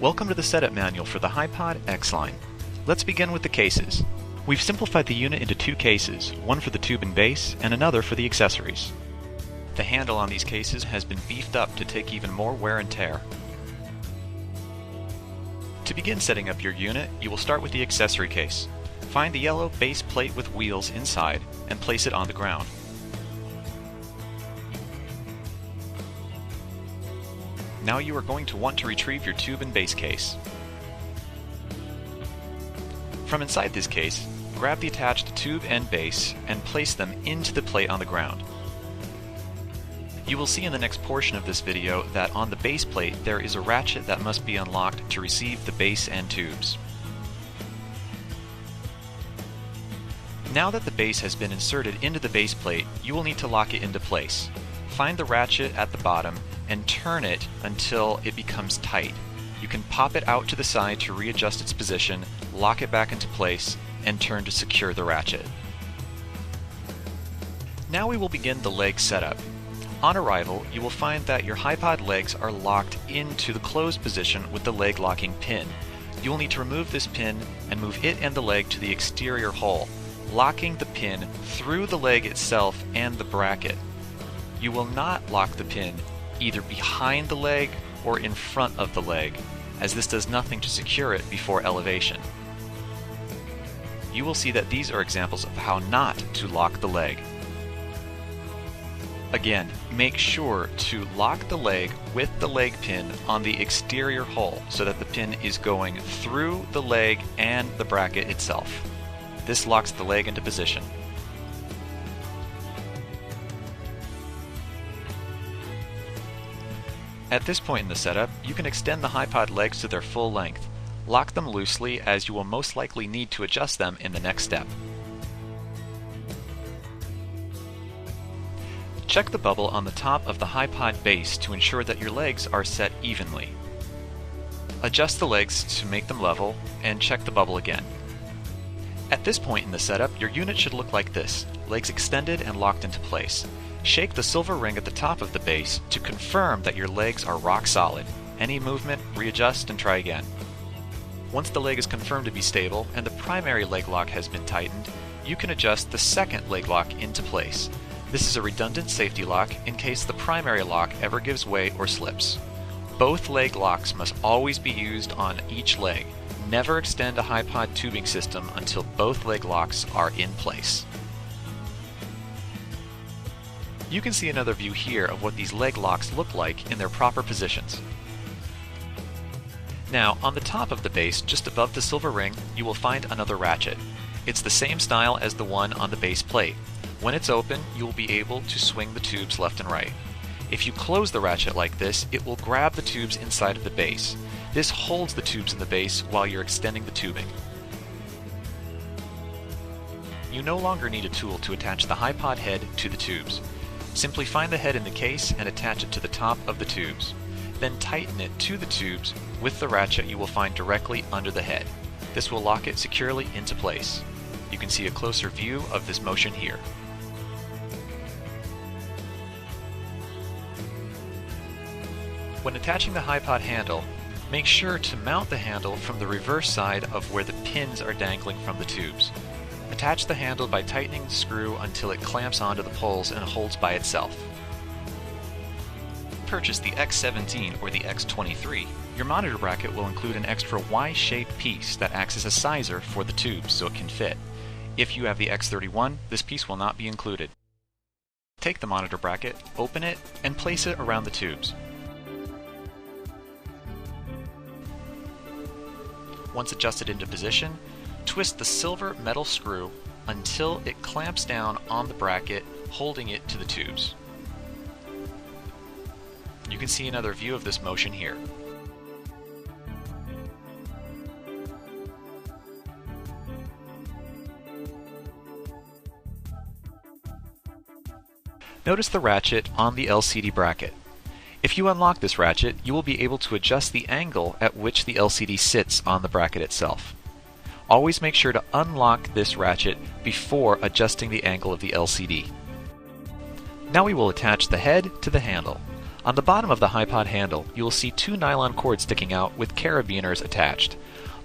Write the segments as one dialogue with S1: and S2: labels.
S1: Welcome to the setup manual for the HiPod X-Line. Let's begin with the cases. We've simplified the unit into two cases, one for the tube and base and another for the accessories. The handle on these cases has been beefed up to take even more wear and tear. To begin setting up your unit, you will start with the accessory case. Find the yellow base plate with wheels inside and place it on the ground. Now you are going to want to retrieve your tube and base case. From inside this case, grab the attached tube and base and place them into the plate on the ground. You will see in the next portion of this video that on the base plate there is a ratchet that must be unlocked to receive the base and tubes. Now that the base has been inserted into the base plate, you will need to lock it into place. Find the ratchet at the bottom and turn it until it becomes tight. You can pop it out to the side to readjust its position, lock it back into place, and turn to secure the ratchet. Now we will begin the leg setup. On arrival, you will find that your HiPod legs are locked into the closed position with the leg locking pin. You will need to remove this pin and move it and the leg to the exterior hole, locking the pin through the leg itself and the bracket. You will not lock the pin either behind the leg or in front of the leg, as this does nothing to secure it before elevation. You will see that these are examples of how not to lock the leg. Again, make sure to lock the leg with the leg pin on the exterior hole so that the pin is going through the leg and the bracket itself. This locks the leg into position. At this point in the setup, you can extend the HiPod legs to their full length. Lock them loosely, as you will most likely need to adjust them in the next step. Check the bubble on the top of the HiPod base to ensure that your legs are set evenly. Adjust the legs to make them level, and check the bubble again. At this point in the setup, your unit should look like this, legs extended and locked into place. Shake the silver ring at the top of the base to confirm that your legs are rock solid. Any movement, readjust and try again. Once the leg is confirmed to be stable and the primary leg lock has been tightened, you can adjust the second leg lock into place. This is a redundant safety lock in case the primary lock ever gives way or slips. Both leg locks must always be used on each leg. Never extend a HiPod tubing system until both leg locks are in place. You can see another view here of what these leg locks look like in their proper positions. Now, on the top of the base, just above the silver ring, you will find another ratchet. It's the same style as the one on the base plate. When it's open, you will be able to swing the tubes left and right. If you close the ratchet like this, it will grab the tubes inside of the base. This holds the tubes in the base while you're extending the tubing. You no longer need a tool to attach the HiPod head to the tubes. Simply find the head in the case and attach it to the top of the tubes. Then tighten it to the tubes with the ratchet you will find directly under the head. This will lock it securely into place. You can see a closer view of this motion here. When attaching the HiPod handle, make sure to mount the handle from the reverse side of where the pins are dangling from the tubes. Attach the handle by tightening the screw until it clamps onto the poles and holds by itself. Purchase the X17 or the X23. Your monitor bracket will include an extra Y-shaped piece that acts as a sizer for the tubes so it can fit. If you have the X31, this piece will not be included. Take the monitor bracket, open it, and place it around the tubes. Once adjusted into position, twist the silver metal screw until it clamps down on the bracket, holding it to the tubes. You can see another view of this motion here. Notice the ratchet on the LCD bracket. If you unlock this ratchet, you will be able to adjust the angle at which the LCD sits on the bracket itself. Always make sure to unlock this ratchet before adjusting the angle of the LCD. Now we will attach the head to the handle. On the bottom of the HiPod handle, you will see two nylon cords sticking out with carabiners attached.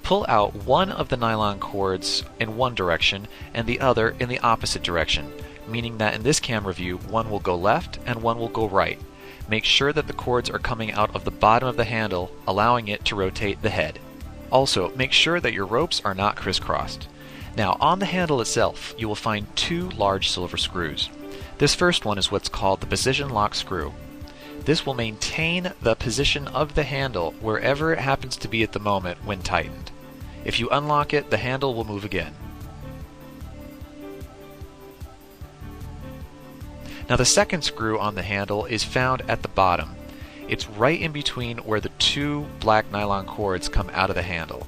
S1: Pull out one of the nylon cords in one direction and the other in the opposite direction, meaning that in this camera view, one will go left and one will go right. Make sure that the cords are coming out of the bottom of the handle, allowing it to rotate the head. Also, make sure that your ropes are not crisscrossed. Now, on the handle itself, you will find two large silver screws. This first one is what's called the position lock screw. This will maintain the position of the handle wherever it happens to be at the moment when tightened. If you unlock it, the handle will move again. Now the second screw on the handle is found at the bottom. It's right in between where the two black nylon cords come out of the handle.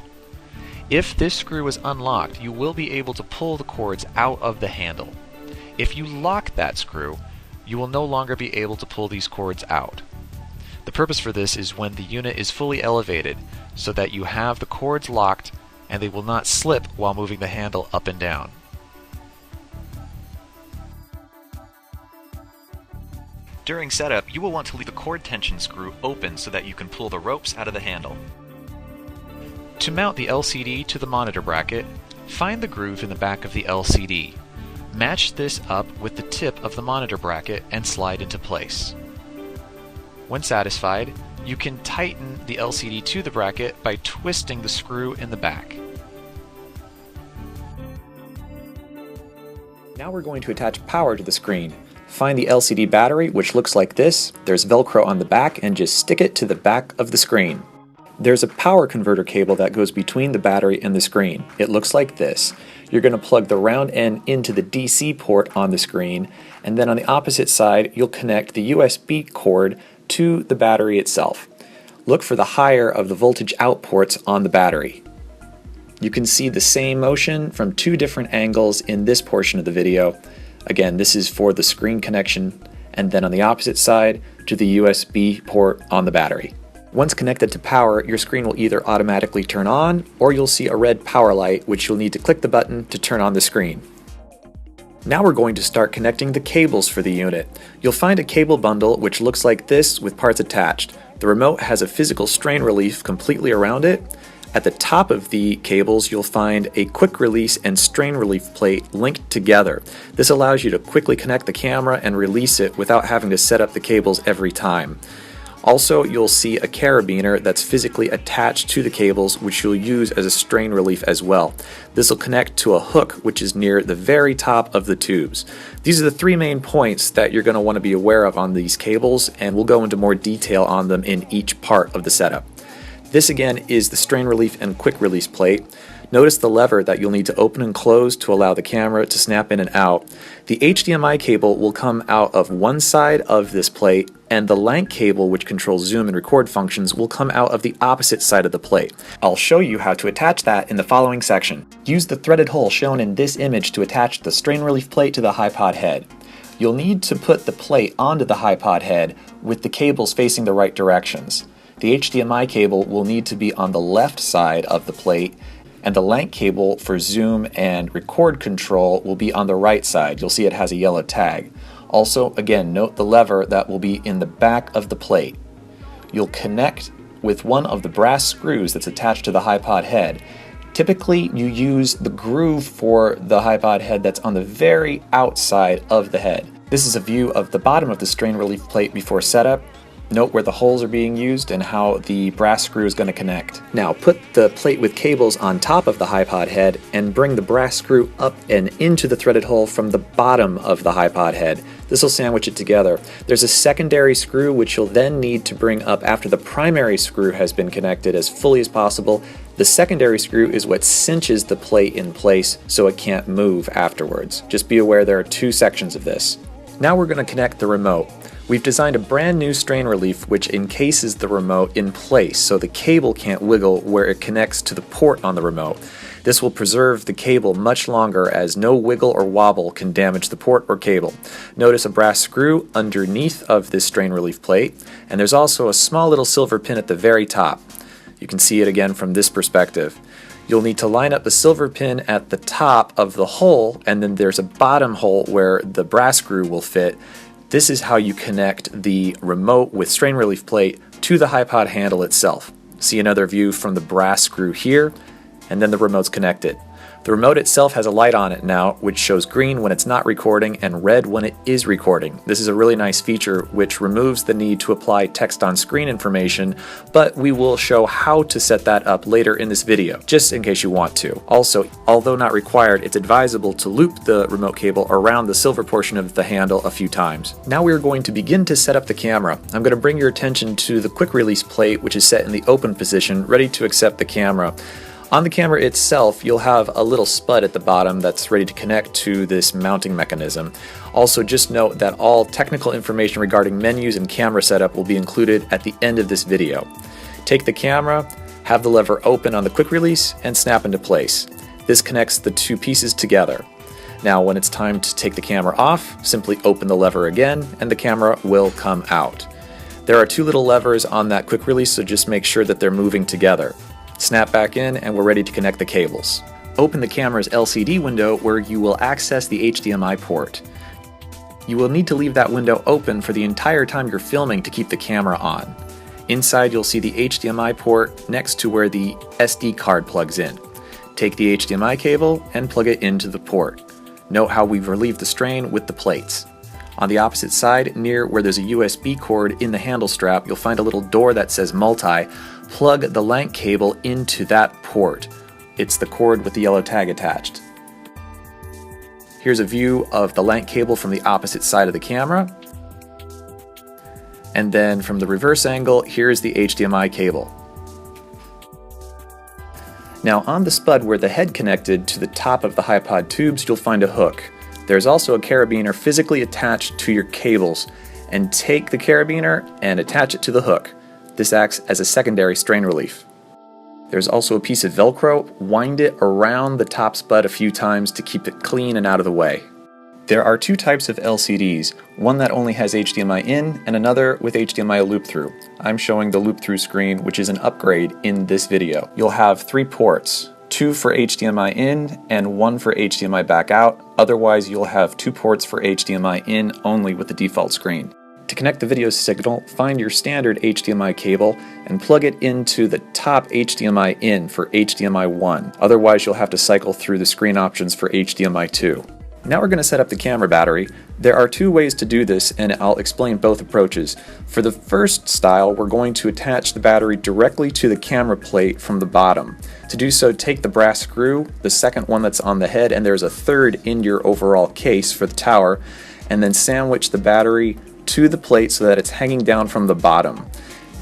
S1: If this screw is unlocked, you will be able to pull the cords out of the handle. If you lock that screw, you will no longer be able to pull these cords out. The purpose for this is when the unit is fully elevated, so that you have the cords locked and they will not slip while moving the handle up and down. During setup, you will want to leave the cord tension screw open so that you can pull the ropes out of the handle. To mount the LCD to the monitor bracket, find the groove in the back of the LCD. Match this up with the tip of the monitor bracket and slide into place. When satisfied, you can tighten the LCD to the bracket by twisting the screw in the back.
S2: Now we're going to attach power to the screen. Find the LCD battery, which looks like this. There's Velcro on the back, and just stick it to the back of the screen. There's a power converter cable that goes between the battery and the screen. It looks like this. You're going to plug the round end into the DC port on the screen, and then on the opposite side you'll connect the USB cord to the battery itself. Look for the higher of the voltage out ports on the battery. You can see the same motion from two different angles in this portion of the video. Again, this is for the screen connection, and then on the opposite side to the USB port on the battery. Once connected to power, your screen will either automatically turn on, or you'll see a red power light, which you'll need to click the button to turn on the screen. Now we're going to start connecting the cables for the unit. You'll find a cable bundle which looks like this with parts attached. The remote has a physical strain relief completely around it. At the top of the cables, you'll find a quick release and strain relief plate linked together. This allows you to quickly connect the camera and release it without having to set up the cables every time. Also, you'll see a carabiner that's physically attached to the cables, which you'll use as a strain relief as well. This will connect to a hook which is near the very top of the tubes. These are the three main points that you're going to want to be aware of on these cables, and we'll go into more detail on them in each part of the setup. This again is the strain relief and quick release plate. Notice the lever that you'll need to open and close to allow the camera to snap in and out. The HDMI cable will come out of one side of this plate, and the LANC cable, which controls zoom and record functions, will come out of the opposite side of the plate. I'll show you how to attach that in the following section. Use the threaded hole shown in this image to attach the strain relief plate to the HiPod head. You'll need to put the plate onto the HiPod head with the cables facing the right directions. The HDMI cable will need to be on the left side of the plate, and the LANC cable for zoom and record control will be on the right side. You'll see it has a yellow tag. Also, again, note the lever that will be in the back of the plate. You'll connect with one of the brass screws that's attached to the HiPod head. Typically, you use the groove for the HiPod head that's on the very outside of the head. This is a view of the bottom of the strain relief plate before setup. Note where the holes are being used and how the brass screw is going to connect. Now put the plate with cables on top of the HiPod head and bring the brass screw up and into the threaded hole from the bottom of the HiPod head. This will sandwich it together. There's a secondary screw which you'll then need to bring up after the primary screw has been connected as fully as possible. The secondary screw is what cinches the plate in place so it can't move afterwards. Just be aware there are two sections of this. Now we're going to connect the remote. We've designed a brand new strain relief which encases the remote in place so the cable can't wiggle where it connects to the port on the remote. This will preserve the cable much longer as no wiggle or wobble can damage the port or cable. Notice a brass screw underneath of this strain relief plate, and there's also a small little silver pin at the very top. You can see it again from this perspective. You'll need to line up the silver pin at the top of the hole, and then there's a bottom hole where the brass screw will fit. This is how you connect the remote with strain relief plate to the HiPod handle itself. See another view from the brass screw here, and then the remote's connected. The remote itself has a light on it now, which shows green when it's not recording and red when it is recording. This is a really nice feature which removes the need to apply text on screen information, but we will show how to set that up later in this video, just in case you want to. Also, although not required, it's advisable to loop the remote cable around the silver portion of the handle a few times. Now we are going to begin to set up the camera. I'm going to bring your attention to the quick release plate, which is set in the open position, ready to accept the camera. On the camera itself, you'll have a little spud at the bottom that's ready to connect to this mounting mechanism. Also, just note that all technical information regarding menus and camera setup will be included at the end of this video. Take the camera, have the lever open on the quick release, and snap into place. This connects the two pieces together. Now, when it's time to take the camera off, simply open the lever again, and the camera will come out. There are two little levers on that quick release, so just make sure that they're moving together. Snap back in and we're ready to connect the cables. Open the camera's LCD window where you will access the HDMI port. You will need to leave that window open for the entire time you're filming to keep the camera on. Inside you'll see the HDMI port next to where the SD card plugs in. Take the HDMI cable and plug it into the port. Note how we've relieved the strain with the plates. On the opposite side, near where there's a USB cord in the handle strap, you'll find a little door that says multi. Plug the LANC cable into that port. It's the cord with the yellow tag attached. Here's a view of the LANC cable from the opposite side of the camera. And then from the reverse angle, here's the HDMI cable. Now on the spud where the head connected to the top of the HiPod tubes, you'll find a hook. There's also a carabiner physically attached to your cables, and take the carabiner and attach it to the hook. This acts as a secondary strain relief. There's also a piece of Velcro. Wind it around the top spud a few times to keep it clean and out of the way. There are two types of LCDs, one that only has HDMI in and another with HDMI loop-through. I'm showing the loop-through screen, which is an upgrade in this video. You'll have 3 ports, 2 for HDMI in and 1 for HDMI back out. Otherwise, you'll have 2 ports for HDMI in only with the default screen. To connect the video signal, find your standard HDMI cable and plug it into the top HDMI in for HDMI 1. Otherwise, you'll have to cycle through the screen options for HDMI 2. Now we're going to set up the camera battery. There are 2 ways to do this, and I'll explain both approaches. For the first style, we're going to attach the battery directly to the camera plate from the bottom. To do so, take the brass screw, the second one that's on the head, and there's a third in your overall case for the tower, and then sandwich the battery to the plate so that it's hanging down from the bottom.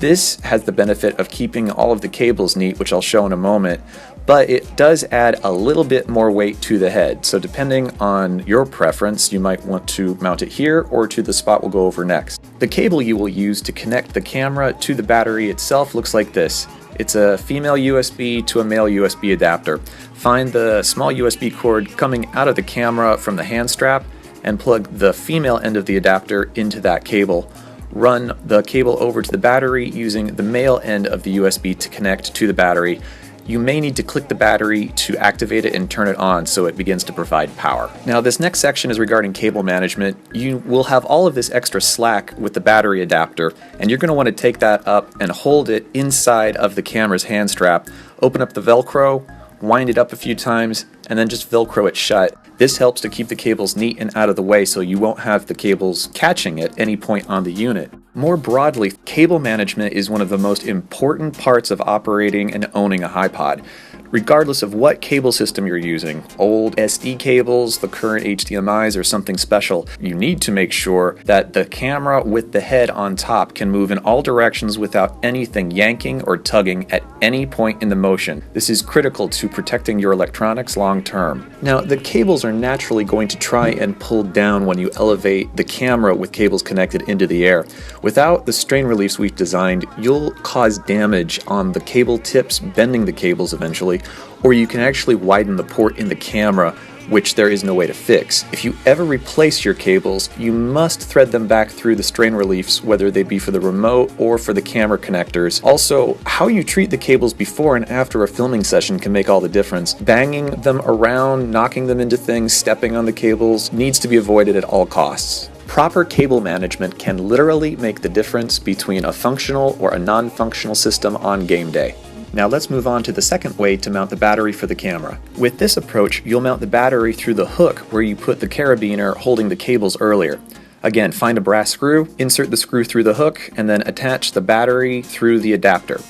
S2: This has the benefit of keeping all of the cables neat, which I'll show in a moment, but it does add a little bit more weight to the head. So depending on your preference, you might want to mount it here or to the spot we'll go over next. The cable you will use to connect the camera to the battery itself looks like this. It's a female USB to a male USB adapter. Find the small USB cord coming out of the camera from the hand strap and plug the female end of the adapter into that cable. Run the cable over to the battery using the male end of the USB to connect to the battery. You may need to click the battery to activate it and turn it on so it begins to provide power. Now this next section is regarding cable management. You will have all of this extra slack with the battery adapter, and you're going to want to take that up and hold it inside of the camera's hand strap. Open up the Velcro, wind it up a few times, and then just Velcro it shut. This helps to keep the cables neat and out of the way so you won't have the cables catching at any point on the unit. More broadly, cable management is one of the most important parts of operating and owning a HiPod. Regardless of what cable system you're using, old SD cables, the current HDMIs, or something special, you need to make sure that the camera with the head on top can move in all directions without anything yanking or tugging at any point in the motion. This is critical to protecting your electronics long term. Now, the cables are naturally going to try and pull down when you elevate the camera with cables connected into the air. Without the strain reliefs we've designed, you'll cause damage on the cable tips, bending the cables eventually, or you can actually widen the port in the camera, which there is no way to fix. If you ever replace your cables, you must thread them back through the strain reliefs, whether they be for the remote or for the camera connectors. Also, how you treat the cables before and after a filming session can make all the difference. Banging them around, knocking them into things, stepping on the cables needs to be avoided at all costs. Proper cable management can literally make the difference between a functional or a non-functional system on game day. Now let's move on to the second way to mount the battery for the camera. With this approach, you'll mount the battery through the hook where you put the carabiner holding the cables earlier. Again, find a brass screw, insert the screw through the hook, and then attach the battery through the adapter.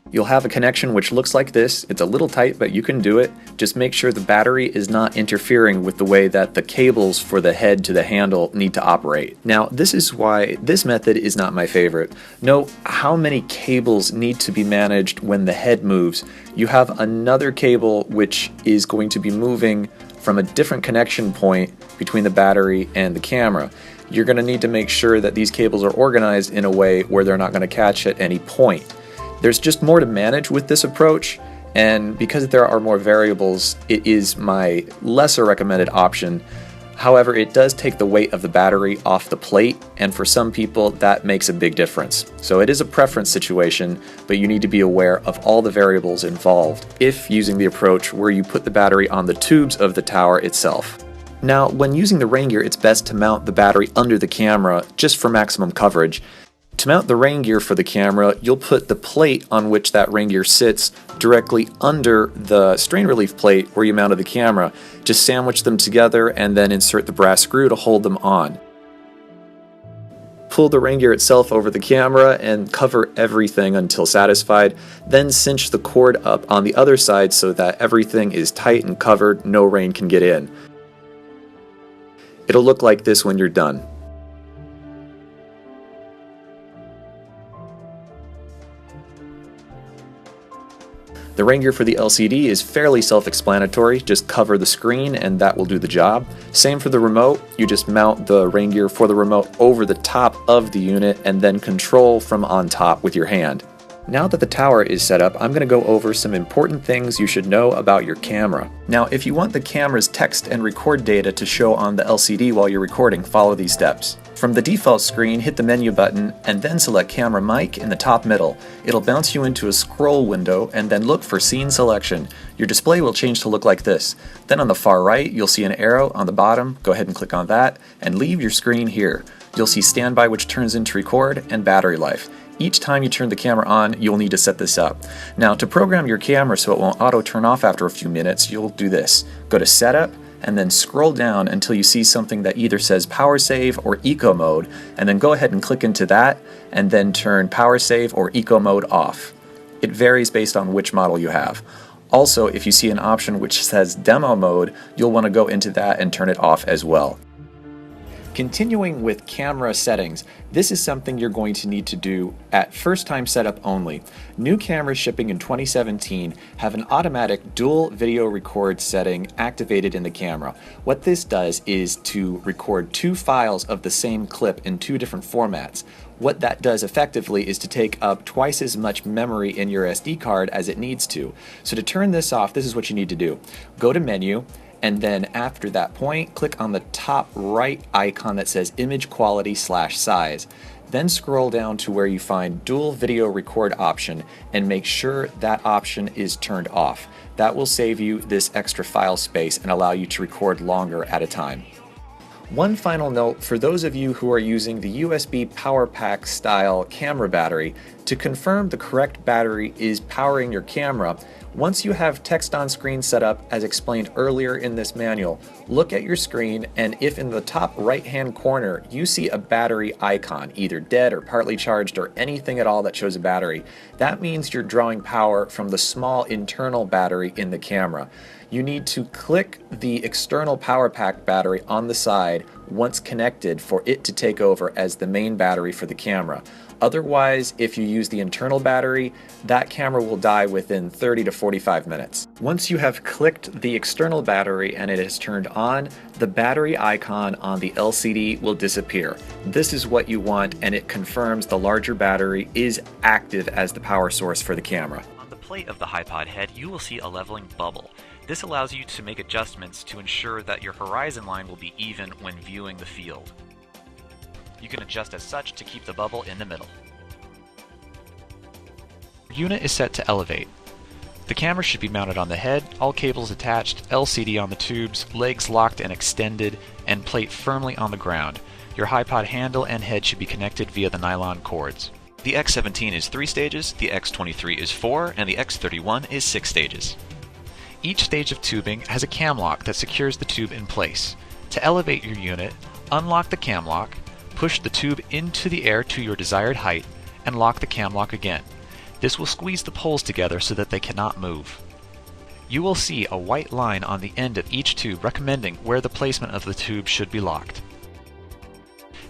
S2: You'll have a connection which looks like this. It's a little tight, but you can do it. Just make sure the battery is not interfering with the way that the cables for the head to the handle need to operate. Now, this is why this method is not my favorite. Know how many cables need to be managed when the head moves. You have another cable which is going to be moving from a different connection point between the battery and the camera. You're going to need to make sure that these cables are organized in a way where they're not going to catch at any point. There's just more to manage with this approach, and because there are more variables, it is my lesser recommended option. However, it does take the weight of the battery off the plate, and for some people that makes a big difference. So it is a preference situation, but you need to be aware of all the variables involved if using the approach where you put the battery on the tubes of the tower itself. Now, when using the rain gear, it's best to mount the battery under the camera just for maximum coverage. To mount the rain gear for the camera, you'll put the plate on which that rain gear sits directly under the strain relief plate where you mounted the camera. Just sandwich them together and then insert the brass screw to hold them on. Pull the rain gear itself over the camera and cover everything until satisfied. Then cinch the cord up on the other side so that everything is tight and covered, no rain can get in. It'll look like this when you're done. The rain gear for the LCD is fairly self-explanatory. Just cover the screen and that will do the job. Same for the remote. You just mount the rain gear for the remote over the top of the unit and then control from on top with your hand. Now that the tower is set up, I'm going to go over some important things you should know about your camera. Now, if you want the camera's text and record data to show on the LCD while you're recording, follow these steps. From the default screen, hit the menu button and then select Camera Mic in the top middle. It'll bounce you into a scroll window and then look for Scene Selection. Your display will change to look like this. Then on the far right, you'll see an arrow on the bottom. Go ahead and click on that and leave your screen here. You'll see Standby, which turns into Record, and Battery Life. Each time you turn the camera on, you'll need to set this up. Now, to program your camera so it won't auto turn off after a few minutes, you'll do this. Go to Setup, and then scroll down until you see something that either says Power Save or Eco Mode, and then go ahead and click into that, and then turn Power Save or Eco Mode off. It varies based on which model you have. Also, if you see an option which says Demo Mode, you'll want to go into that and turn it off as well. Continuing with camera settings, this is something you're going to need to do at first time setup only. New cameras shipping in 2017 have an automatic dual video record setting activated in the camera. What this does is to record two files of the same clip in two different formats. What that does effectively is to take up twice as much memory in your SD card as it needs to. So to turn this off, this is what you need to do. Go to Menu, and then after that point, click on the top right icon that says Image Quality / Size. Then scroll down to where you find Dual Video Record option and make sure that option is turned off. That will save you this extra file space and allow you to record longer at a time. One final note for those of you who are using the USB power pack style camera battery, to confirm the correct battery is powering your camera, once you have text on screen set up as explained earlier in this manual, look at your screen, and if in the top right hand corner you see a battery icon, either dead or partly charged or anything at all that shows a battery, that means you're drawing power from the small internal battery in the camera. You need to click the external power pack battery on the side once connected for it to take over as the main battery for the camera. Otherwise, if you use the internal battery, that camera will die within 30 to 45 minutes. Once you have clicked the external battery and it is turned on, the battery icon on the LCD will disappear. This is what you want, and it confirms the larger battery is active as the power source for the camera.
S1: On the plate of the HiPod head, you will see a leveling bubble. This allows you to make adjustments to ensure that your horizon line will be even when viewing the field. You can adjust as such to keep the bubble in the middle. The unit is set to elevate. The camera should be mounted on the head, all cables attached, LCD on the tubes, legs locked and extended, and plate firmly on the ground. Your HiPod handle and head should be connected via the nylon cords. The X17 is 3 stages, the X23 is 4, and the X31 is 6 stages. Each stage of tubing has a cam lock that secures the tube in place. To elevate your unit, unlock the cam lock, push the tube into the air to your desired height, and lock the cam lock again. This will squeeze the poles together so that they cannot move. You will see a white line on the end of each tube recommending where the placement of the tube should be locked.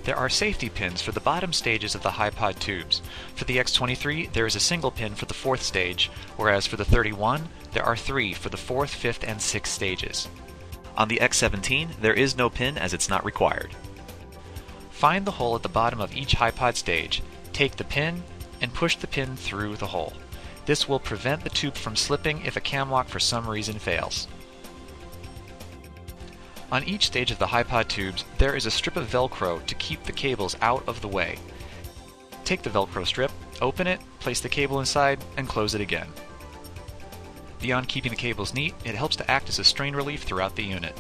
S1: There are safety pins for the bottom stages of the HiPod tubes. For the X23, there is a single pin for the 4th stage, whereas for the 31, there are 3 for the 4th, 5th, and 6th stages. On the X17, there is no pin as it's not required. Find the hole at the bottom of each HiPod stage, take the pin, and push the pin through the hole. This will prevent the tube from slipping if a cam lock for some reason fails. On each stage of the HiPod tubes, there is a strip of Velcro to keep the cables out of the way. Take the Velcro strip, open it, place the cable inside, and close it again. Beyond keeping the cables neat, it helps to act as a strain relief throughout the unit.